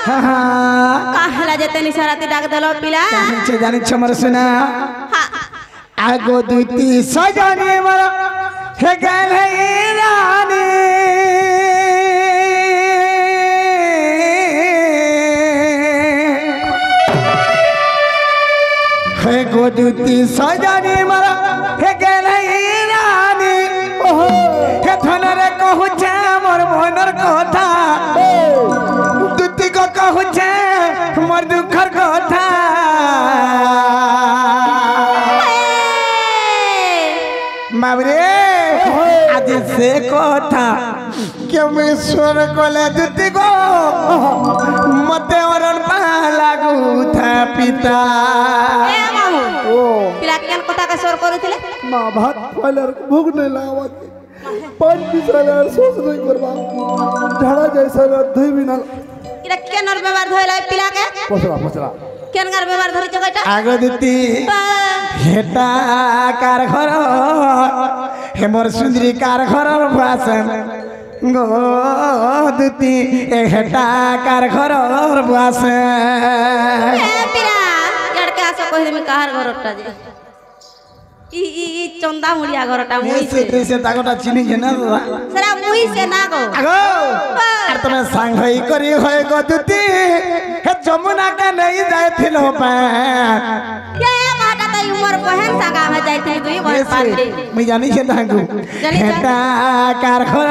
काहला जेते निसाराती डाक दलो पिला जानी छमर सुना आगो दुती सजाने वाला हे गल है रानी हे गो दुती सजाने वाला हे गल है रानी ओहो हे धनरे कहू छे मोर मनर कथा दुती को कहू छे मोर दुखर कथा मावरे आज से कथा क्यों मैं स्वर कोले दुती को मते औरन पा लागू था पिता ए मामू ओ पिला केन कथा का स्वर करूथिले मां भात पहले भूख नहीं लावा पांच बिसरा सोच नहीं करबा झाड़ा जैसा धुई बिना इरा केनर व्यवहार धइला पिला के पसरा केनगर व्यवहार धरि जगटा आगो दुती हेटा कार घर हे मोर सुंदरी कार घर भाषण गो दुती ए हेटा कार घर भाषण ए पिला लड़के आसो कहि देमी काहर घरटा जे ई चंदा मुड़िया घरटा मुई से तागोटा चिनी घेना सरा मुई से ना गो आगो आर तमे संग होई करी होय गो दुती हे जमुना का नहीं जाय थिलो पा ये माटा त उमर बहन संगा में जाय थी दुई बर पाली मैं जानी छे तांगु हेटा कार घर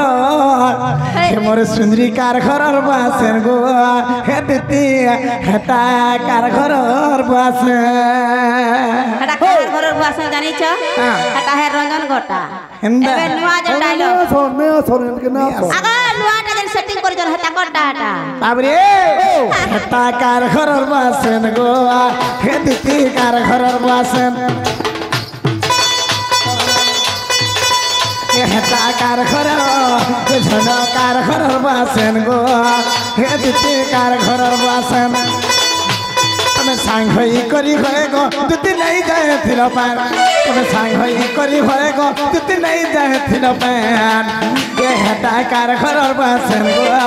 हे मोर सुंदरी कार घर बासन गो हे दुती हेटा कार घर बासन हटा कार घर बासन जानी छ हटा है रंजन गोटा एबे नुआ जे डायलॉग सोने के ना आगा नुआ टा जन सेटिंग कर जन हटा गोटा हटा बाबरे हेटा कार घर बासन गो हे दुती कार घर बासन हेटा कार घर झन कार घर बासन गो हे दुती कार घर बासन तमे सांग होई करी होए गो दुती नहीं जाए थिलो पान तमे सांग होई करी होए गो दुती नहीं जाए थिलो पान ये हेटा कार घर बासन गो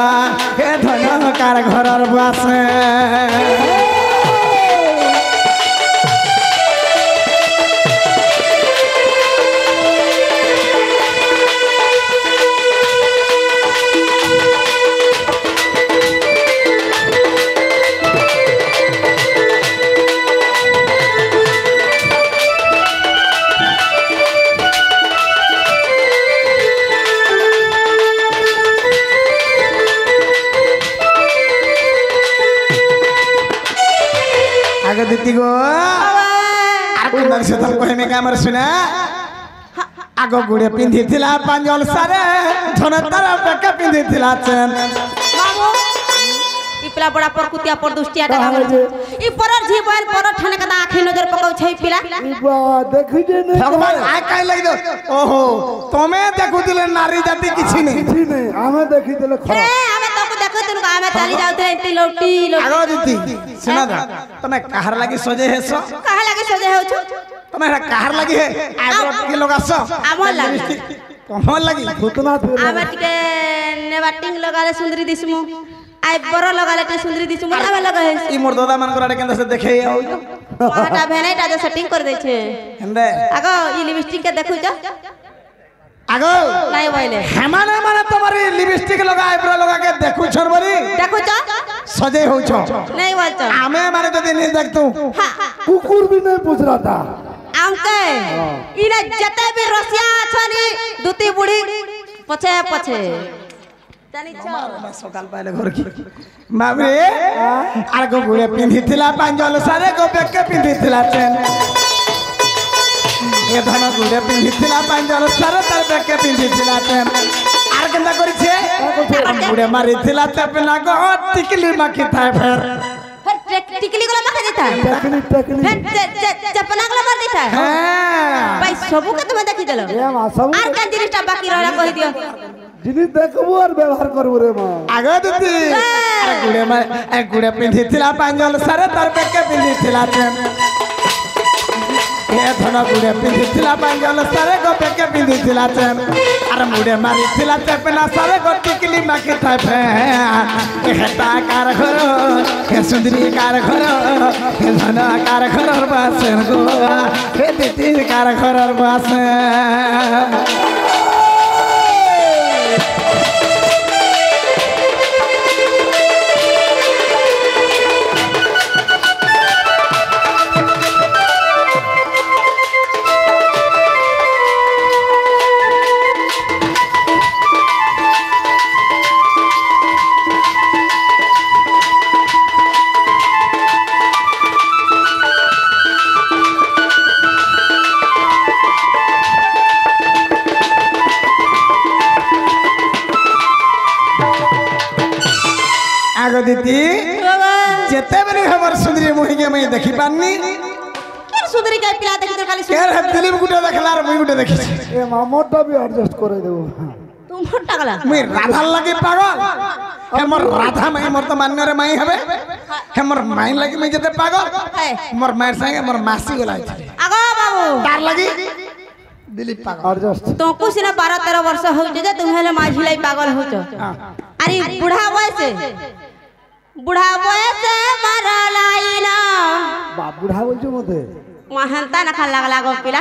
हे धन कार घर बासन दिती गो आर कुंदर से तुम कहे में कामर सुना आगो गुड़े पिंधी थिला पांजल सारे धन तारा पक्का पिंधी थिला चन मामू ई पिला बड़ा परकुतिया परदुष्टिया टा ई परर जीवन पर ठने कदा आंखी नजर पकाउ छै पिला बा देखि जे ने भगवान आ काई लई दो ओहो तमे देखु दिले नारी जाति किछि नहीं हमें देखि दिले खरा ए हमें तो देखु दिनु हमें चली जाउते इति लोटी आगो दिती सुना दा तमे कहर लागी सजे हेसो कहा लागे सजे हो छु तमे कहर लागी है आगो के लोग आसो आमो लागी कमल लागी उतना आमे टिके नेवाटिंग लगाले सुंदरी दिसमु आई बरो लगाले टे सुंदरी दिसमु आमे लगा है ई मोर दादा मन कोरा केंदा से देखे आउ वाटा भेनेटा जो सेटिंग कर दै छे हेंदे आगो ई लिपस्टिक के देखु जा आगो नहीं बोले हेमाने माने तुम्हारी लिपस्टिक लगा आईब्रो लगा के देखु छर बरी देखु छ सजे हो छ नहीं बोल छ आमे माने तो दिन देख तू कुकुर भी नहीं पूछ रहा था आमके इने जते भी रसिया छनी दुती बुढ़ी पछे पछे जानी छ सकाल पहले घर की माबे आर को गुड़े पिंधी थिला पांजल सारे को बेक के पिंधी थिला चेन ए धन गुड़े पिंधी थिला पांजल सारे तार बेक के पिंधी थिला चेन आर केंदा करि छे गुड़े मारी थिला तपना को टिकली माखी थाए फेर टिकली गला माखा देता टेक्निक चपना गला मार देता हां भाई सबू के तुम देखि देलो ए मां सब आर का जिनिसटा बाकी रहला कहि दियो जिनिस देखबो और व्यवहार करबो रे मां आगो दती अरे गुड़े पिंधी थिला पांजल सारे तार बेक के पिंधी थिला चेन ए धन गुड़े पिंधी थिला पांजल सारे को बेक के पिंधी थिला चेन अरे मुड़े मारी थिला चपना सारे गोटी किली माके थापे हेटा कार घर हे सुंदरी कार घर हे धन कार घर बासन गो हे दिती कार घर बासन आगो दीदी जेते बेले हमर सुंदरी मुही के मैं देखि पानी के सुंदरी के पिला देखि खाली केर दिलीप गुटे देखलार मुई गुटे देखि ए मामोटा भी एडजस्ट करे देबो तुम मोटा गला मुई राधा लगे पागल हमर राधा मैं मोर तो मान्य रे माई हबे हमर माई लगे मैं जेते पागल हमर मार संगे हमर मासी गला आगो बाबू तार लगी दिलीप पागल एडजस्ट तो कुछ ना 12-13 वर्ष हो जे तुम हेले माझी लाई पागल हो छ अरे बुढ़ा बयस मारा लाइना बाप बुढ़ा बोलছো মতে महंता ना खा लागला गो पिला